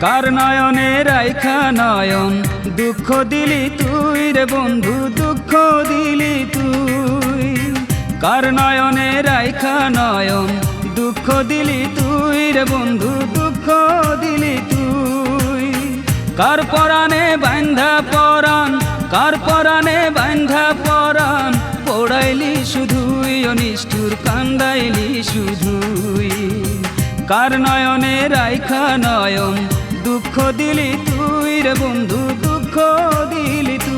কার নয়নে রাইখা নয়ন দুঃখ দিলি তুই রে বন্ধু, দুঃখ দিলি তুই। কার নয়নে রাইখা নয়ন দুঃখ দিলি তুই রে বন্ধু, দুঃখ দিলি তুই। কার পরাণে বান্ধা পরাণ, কার পরাণে বান্ধা পরাণ, পোড়াইলি শুধুই অনিষ্ঠুর কান্দাইলি শুধুই। কার নয়নে রাইখা নয়ন দুঃখ দিলি তুই রে বন্ধু, দুঃখ দিলি তুই।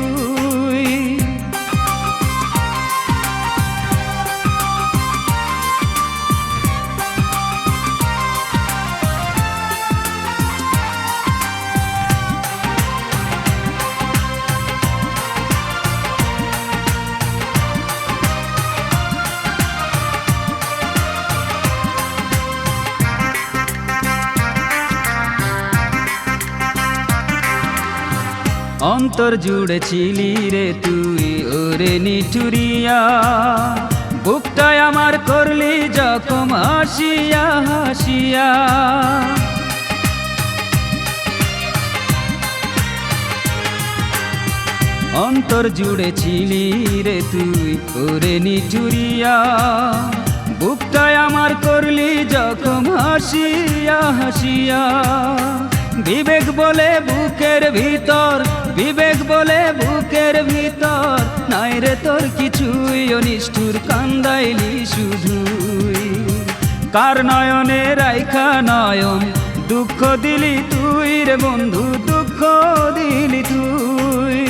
অন্তর জুড়ে ছিলি রে তুই ওরে নিঠুরিয়া, বুকটায় আমার করলি জখম হাসিয়া হাসিয়া। অন্তর জুড়ে ছিলি রে তুই ওরে নিঠুরিয়া, বুকটায় আমার করলি জখম হাসিয়া হাসিয়া। বিবেক বলে বুকের ভিতর, বিবেক বলে বুকের ভিতর, নাই রে তোর কিছুই অনিষ্ঠুর কান্দাইলি শুধুই। কার নয়নে রাইখা নয়ন দুঃখ দিলি তুই রে বন্ধু, দুঃখ দিলি তুই।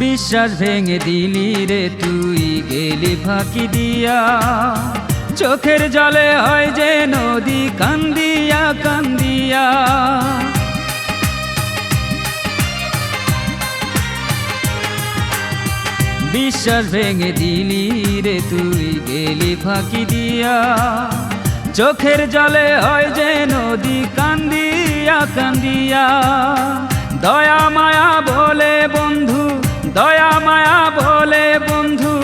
বিশ্বাস ভেঙে দিলি রে তুই গেলি ফাঁকি দিয়া, চোখের জলে হয় যে নদী কান্দিয়া কান্দিয়া। বিশ্বাস ভেঙে দিলি রে তুই গেলি ফাঁকি দিয়া, চোখের জলে হয় যে নদী কান্দিয়া কান্দিয়া। দয়া মায়া বলে বন্ধু, দয়া মায়া বলে বন্ধু,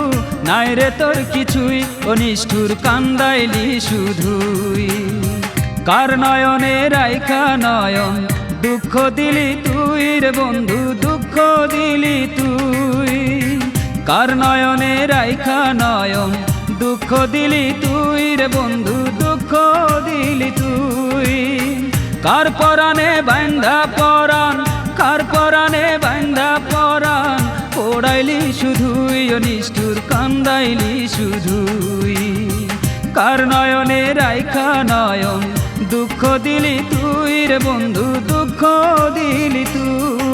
নাই রে তোর কিছুই অনিষ্ঠুর কান্দাইলি শুধুই। কার নয়নে রাইখা নয়ন দুঃখ দিলি তুই রে বন্ধু, দুঃখ দিলি তুই। কার নয়নে রাইখা নয়ন দুঃখ দিলি তুই রে বন্ধু, দুঃখ দিলি তুই। কার পরাণে বান্ধা পরাণ, কার পরাণে বান্ধা পরাণ, পোড়াইলি শুধুই অনিষ্ঠুর কান্দাইলি শুধুই। কার নয়নে রাইখা নয়ন দুঃখ দিলি তুই রে বন্ধু, দুঃখ দিলি তুই।